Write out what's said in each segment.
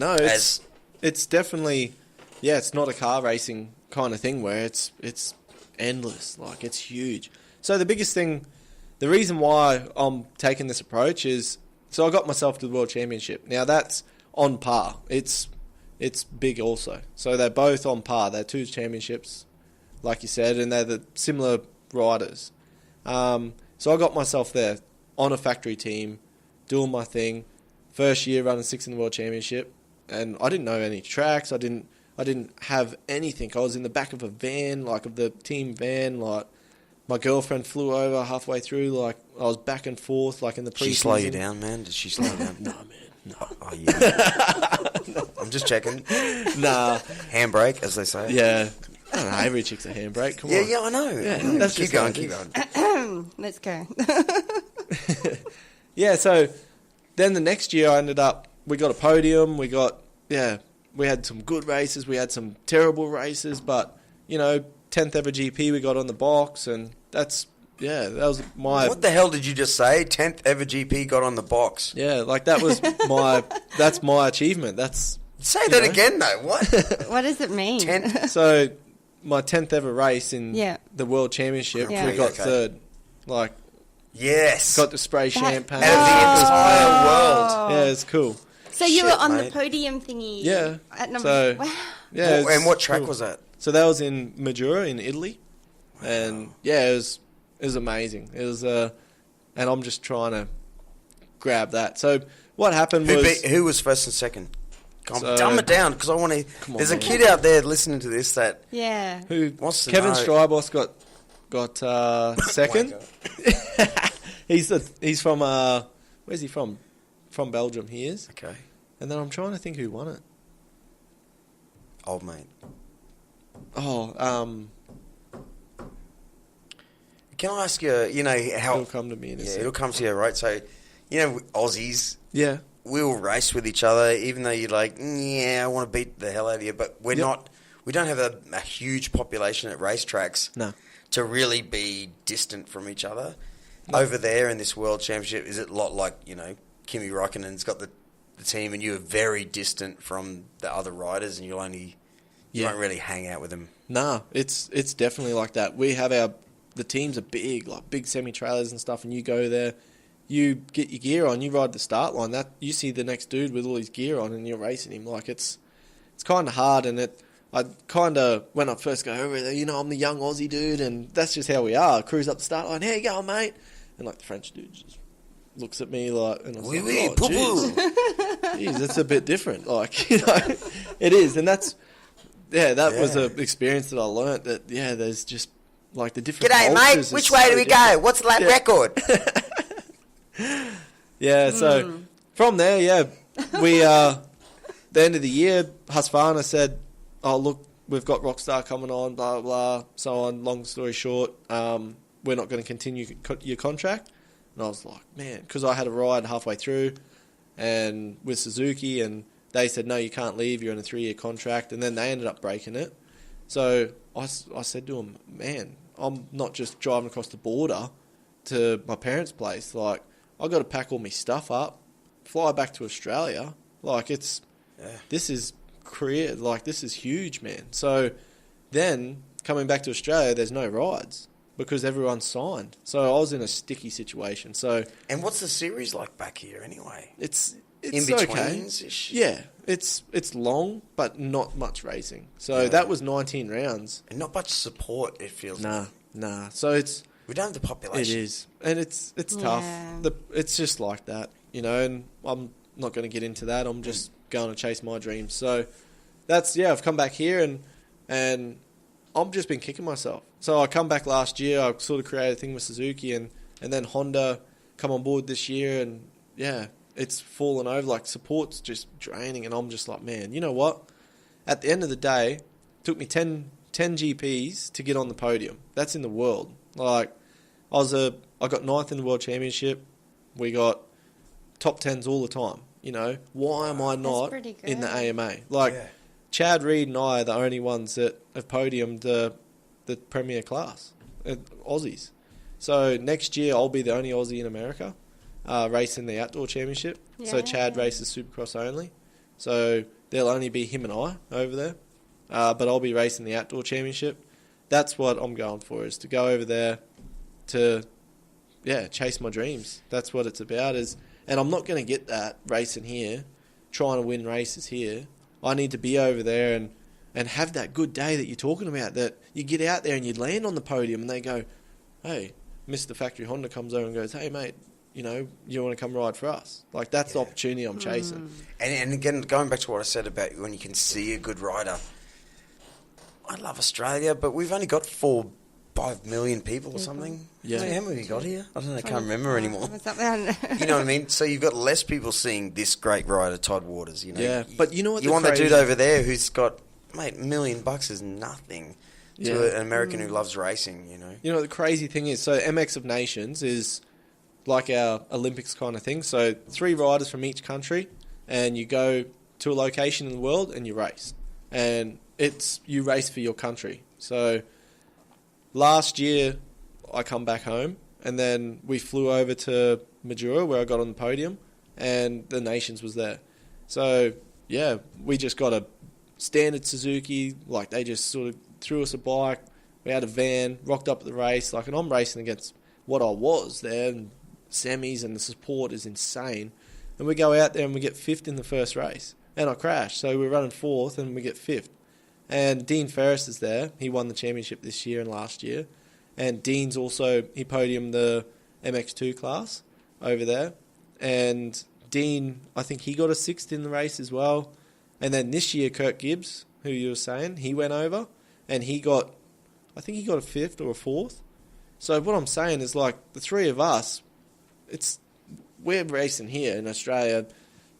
No, it's definitely, it's not a car racing kind of thing where it's endless. Like, it's huge. So the biggest thing, the reason why I'm taking this approach is, so I got myself to the World Championship. Now, that's on par. It's big also. So they're both on par. They're two championships, like you said, and they're the similar riders. So I got myself there on a factory team, doing my thing. First year running 6th in the World Championship, and I didn't know any tracks. I didn't have anything. I was in the back of a van, like of the team van. Like, my girlfriend flew over halfway through. Like, I was back and forth, like in the preseason. Did she slow you down, man? Did she slow you down? No, man. No. Oh, yeah. I'm just checking. Nah. Handbrake, as they say. Yeah. I don't know. Every chick's a handbrake. Come on. Yeah, I know. Yeah, I know. that's keep just going. Let's go. Yeah, so then the next year we got a podium. We had some good races. We had some terrible races, but, 10th ever GP we got on the box, and that was my... What the hell did you just say? 10th ever GP got on the box. Yeah, like that was that's my achievement. That's... Say that again, though. What? What does it mean? 10th? So, my 10th ever race in the World Championship, we got third. Like... Yes. Got to spray champagne. Out of the entire world. Yeah, it's cool. So you were on mate. the podium thingy. Yeah. At number... Wow. Yeah. And what track was that? So that was in Majura in Italy. Wow. And it was amazing. It was and I'm just trying to grab that. So what happened was... Who was first and second? Dumb it down, because I want to... There's a kid out there listening to this that... Yeah. Who wants to Kevin know. Strybos got second. He's from where's he from? From Belgium. He is. Okay. And then I'm trying to think who won it. Old mate. Oh, can I ask you? How it'll come to me in a second. It'll come to you, right? So, Aussies. Yeah. We'll race with each other, even though you're like, I want to beat the hell out of you, but we're not. We don't have a huge population at racetracks. No. To really be distant from each other. No. Over there in this World Championship, is it a lot like, Kimi Räikkönen's got the team and you're very distant from the other riders and you don't really hang out with them? Nah, it's definitely like that. We have the teams are big, like big semi-trailers and stuff, and you go there, you get your gear on, you ride the start line, that you see the next dude with all his gear on and you're racing him. Like, it's kind of hard, and I kind of, when I first go over there, I'm the young Aussie dude, and that's just how we are. Cruise up the start line, how you going, mate? And, like, the French dude just looks at me like, and I was jeez, that's a bit different. Like, it is. And that's, that was an experience that I learnt that, there's just, like, the different G'day, mate. Which way do we go? What's the lap record? So from there, we, the end of the year, Husqvarna said, oh, look, we've got Rockstar coming on, blah, blah, blah, so on. Long story short, we're not going to continue your contract. And I was like, man, because I had a ride halfway through and with Suzuki, and they said, no, you can't leave, you're in a 3-year contract, and then they ended up breaking it. So I said to them, man, I'm not just driving across the border to my parents' place. Like, I got to pack all my stuff up, fly back to Australia. Like, this is career, like, this is huge, man. So then coming back to Australia, there's no rides because everyone's signed. So I was in a sticky situation. So, and what's the series like back here anyway? It's in betweens-ish? Okay. Yeah, it's long, but not much racing. So that was 19 rounds. And not much support, it feels like. Nah. So we don't have the population. It is. And it's tough. It's just like that, and I'm not going to get into that. I'm just going to chase my dreams. So that's, I've come back here and I've just been kicking myself. So I come back last year, I sort of created a thing with Suzuki and then Honda come on board this year, and it's fallen over. Like, support's just draining, and I'm just like, man, you know what? At the end of the day, it took me 10 GPs to get on the podium. That's in the world. Like, I got 9th in the World Championship. We got top 10s all the time. Why am I not in the AMA? Like, Chad Reed and I are the only ones that have podiumed the premier class, Aussies. So next year I'll be the only Aussie in America racing the outdoor championship. Yeah. So Chad races Supercross only. So there'll only be him and I over there. But I'll be racing the outdoor championship. That's what I'm going for, is to go over there to, chase my dreams. That's what it's about. And I'm not going to get that racing here, trying to win races here. I need to be over there and have that good day that you're talking about, that you get out there and you land on the podium and they go, hey, Mr. Factory Honda comes over and goes, hey, mate, you want to come ride for us? Like, that's the opportunity I'm chasing. And again, going back to what I said about when you can see a good rider, I love Australia, but we've only got 5 million people or something. Yeah. How many have we got here? I don't know, I can't remember anymore. You You know what I mean? So you've got less people seeing this great rider, Todd Waters. Yeah, but you know what? You want that dude over there who's got, mate, $1 million is nothing to an American who loves racing, You know what the crazy thing is? So MX of Nations is like our Olympics kind of thing. So 3 riders from each country, and you go to a location in the world and you race. And you race for your country. So last year I come back home, and then we flew over to Majura where I got on the podium, and the Nations was there. So we just got a standard Suzuki. Like, they just sort of threw us a bike. We had a van, rocked up at the race. Like, and I'm racing against what I was there, and semis, and the support is insane. And we go out there and we get 5th in the first race, and I crash. So we're running 4th and we get 5th. And Dean Ferris is there. He won the championship this year and last year. And Dean's also, he podiumed the MX2 class over there. And Dean, I think he got a 6th in the race as well. And then this year, Kirk Gibbs, who you were saying, he went over and I think he got a 5th or a 4th. So what I'm saying is, like, the 3 of us, we're racing here in Australia.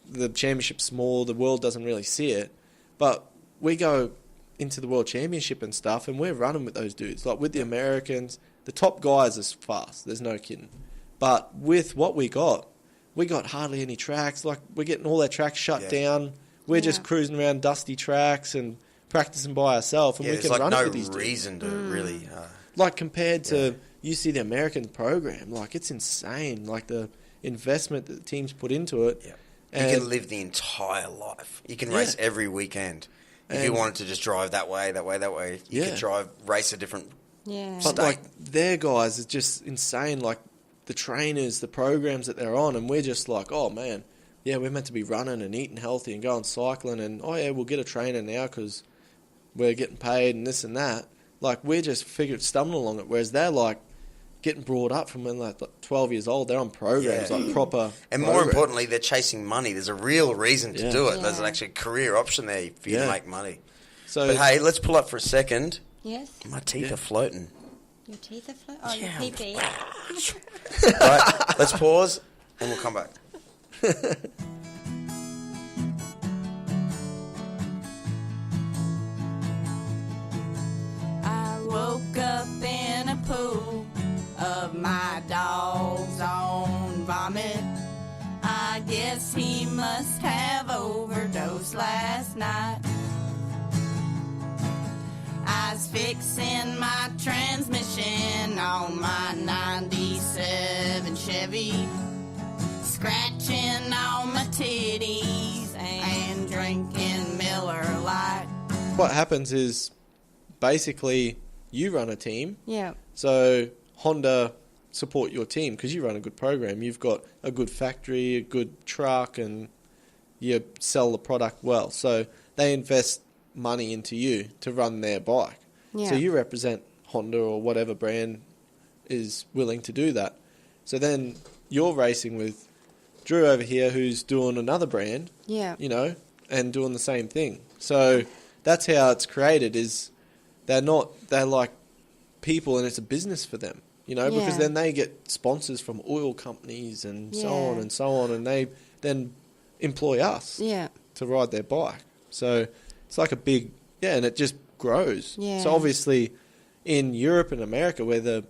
The championship's small. The world doesn't really see it. But we go into the World Championship and stuff, and we're running with those dudes. Like, with the Americans, the top guys are fast. There's no kidding. But with what we got hardly any tracks. Like, we're getting all their tracks shut down. We're just cruising around dusty tracks and practicing by ourselves, and we can run it with these dudes. There's no reason to really... like, compared to, you see the American program, like, it's insane. Like, the investment that the teams put into it. Yeah. And you can live the entire life. You can race every weekend. If you wanted to just drive that way, you could race a different But, state. like, their guys is just insane. Like, the trainers, the programs that they're on, and we're just like, oh, man, we're meant to be running and eating healthy and going cycling, and, we'll get a trainer now because we're getting paid and this and that. Like, we're just stumbling along it, whereas they're, like, getting brought up from when they're like 12 years old. They're on programs, like proper And more importantly, they're chasing money. There's a real reason to do it. Yeah. There's actually a career option there for you to make money. So, but hey, let's pull up for a second. Yes. My teeth are floating. Your teeth are floating? Oh, your pee-pee. Right, let's pause and we'll come back. I woke up in a pool of my dog's own vomit. I guess he must have overdosed last night. I was fixing my transmission on my 97 Chevy, scratching on my titties and drinking Miller Lite. What happens is, basically, you run a team. Yeah. So Honda support your team because you run a good program. You've got a good factory, a good truck, and you sell the product well. So they invest money into you to run their bike. Yeah. So you represent Honda or whatever brand is willing to do that. So then you're racing with Drew over here who's doing another brand, and doing the same thing. So that's how it's created, is they're like people and it's a business for them, because then they get sponsors from oil companies and so on and so on, and they then employ us to ride their bike. So it's like a big, and it just grows. Yeah. So obviously in Europe and America where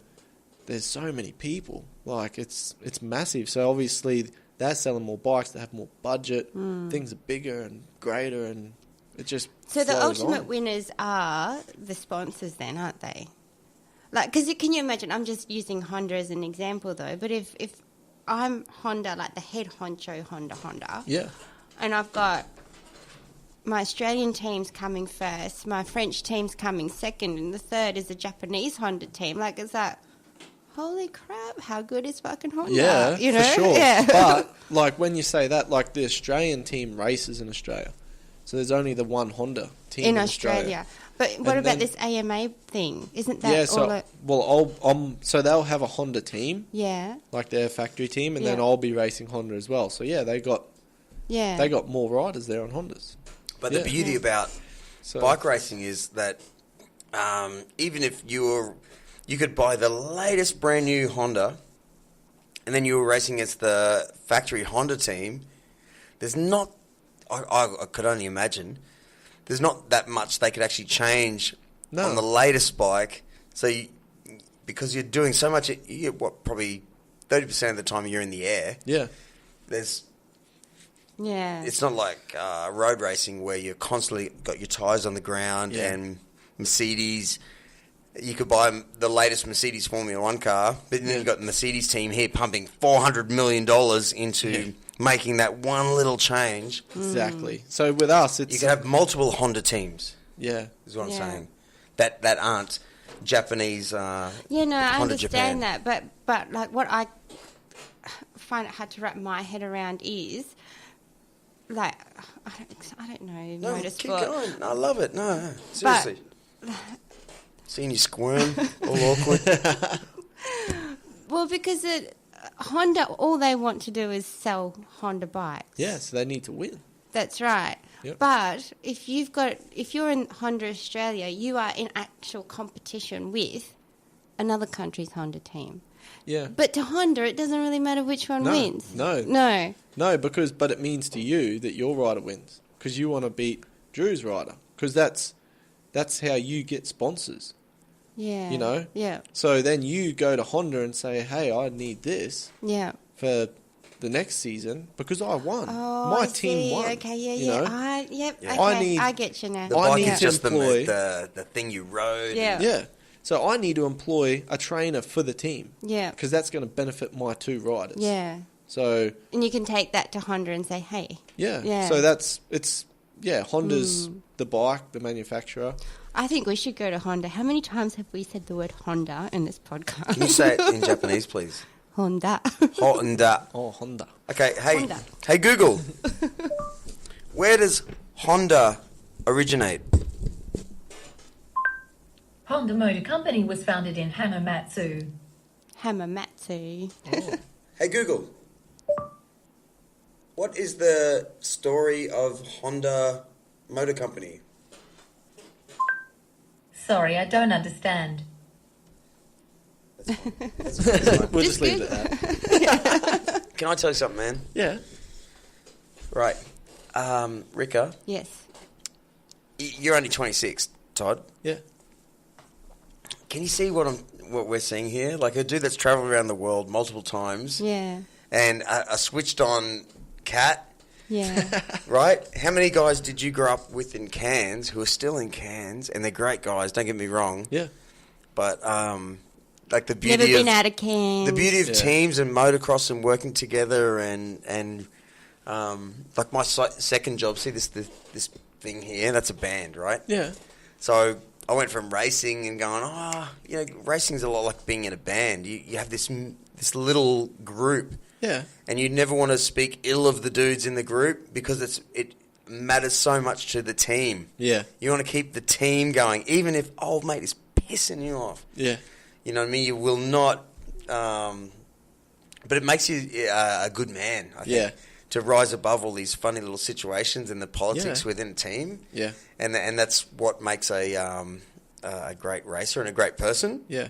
there's so many people, like it's massive. So obviously they're selling more bikes, they have more budget, things are bigger and greater, and it just So the ultimate winners are the sponsors then, aren't they? Like, because can you imagine, I'm just using Honda as an example though, but if I'm Honda, like the head honcho Honda, yeah, and I've got my Australian team's coming first, my French team's coming second, and the third is a Japanese Honda team. Like, it's like, holy crap, how good is fucking Honda? Yeah, you know? for sure. Yeah. But, like, when you say that, like, the Australian team races in Australia. So there's only the one Honda team in Australia. But what about this AMA thing? Isn't that so they'll have a Honda team. Yeah. Like their factory team, and then I'll be racing Honda as well. So, they got more riders there on Hondas. But the beauty about bike racing is that even if you could buy the latest brand new Honda, and then you were racing against the factory Honda team, there's not, I could only imagine, there's not that much they could actually change on the latest bike. So because you're doing so much, probably 30% of the time you're in the air. Yeah. There's... Yeah. It's not like road racing where you're constantly got your tyres on the ground and Mercedes. You could buy the latest Mercedes Formula 1 car, but then you've got the Mercedes team here pumping $400 million into making that one little change. Exactly. So with us, it's... You can have multiple Honda teams. Yeah. Is what I'm saying. That aren't Japanese I Honda understand Japan. that. But like what I find it hard to wrap my head around is... Like, I don't know, No, motorsport. keep going. I love it. No, seriously. Seeing you squirm, all awkward. Well, because Honda, all they want to do is sell Honda bikes. Yeah, so they need to win. That's right. Yep. But if you're in Honda Australia, you are in actual competition with another country's Honda team. Yeah. But to Honda, it doesn't really matter which one wins. No, but it means to you that your rider wins because you want to beat Drew's rider because that's how you get sponsors. Yeah. You know? Yeah. So then you go to Honda and say, hey, I need this for the next season because I won. Oh, my team won. Okay, yeah. Okay, I get you now. The bike is just the thing you rode. Yeah. So I need to employ a trainer for the team. Yeah. Because that's going to benefit my two riders. Yeah. So... And you can take that to Honda and say, hey. Yeah. So Honda's the bike, the manufacturer. I think we should go to Honda. How many times have we said the word Honda in this podcast? Can you say it in Japanese, please? Honda. Honda. Oh, Honda. Okay, Honda. Hey Google. Where does Honda originate? Honda Motor Company was founded in Hamamatsu. Hamamatsu. Oh. Hey Google. What is the story of Honda Motor Company? Sorry, I don't understand. We'll just leave it at that. Can I tell you something, man? Yeah. Right. Rika. Yes. You're only 26, Todd. Yeah. Can you see what we're seeing here? Like a dude that's travelled around the world multiple times. Yeah. And a switched-on cat. Yeah. Right? How many guys did you grow up with in Cairns who are still in Cairns? And they're great guys, don't get me wrong. Yeah. But, like the beauty Never been out of Cairns. The beauty of teams and motocross and working together and like my second job, see this thing here, that's a band, right? Yeah. So I went from racing and going, racing's a lot like being in a band. You have this little group. Yeah. And you never want to speak ill of the dudes in the group because it matters so much to the team. Yeah. You want to keep the team going, even if old mate is pissing you off. Yeah. You know what I mean? You will not... but it makes you a good man, I think. Yeah. To rise above all these funny little situations and the politics within a team. Yeah. And that's what makes a great racer and a great person. Yeah.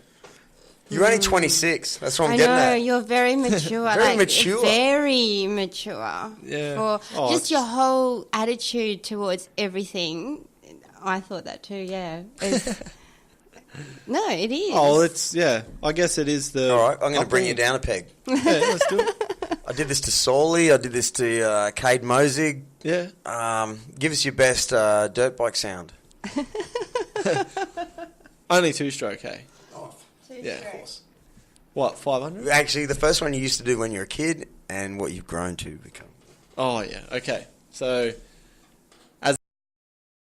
You're only 26. That's what I'm getting at. I know, you're very mature. Very mature. Very mature. Yeah. For just your whole attitude towards everything. I thought that too, yeah. No, it is. Oh, I guess it is the... All right, I'm going to bring you down a peg. Yeah, let's do it. I did this to Sawley. I did this to Cade Mosig. Yeah. Give us your best dirt bike sound. Only two-stroke, hey? Yeah. Of course. What, 500? Actually, the first one you used to do when you were a kid and what you've grown to become. Oh, yeah. Okay. So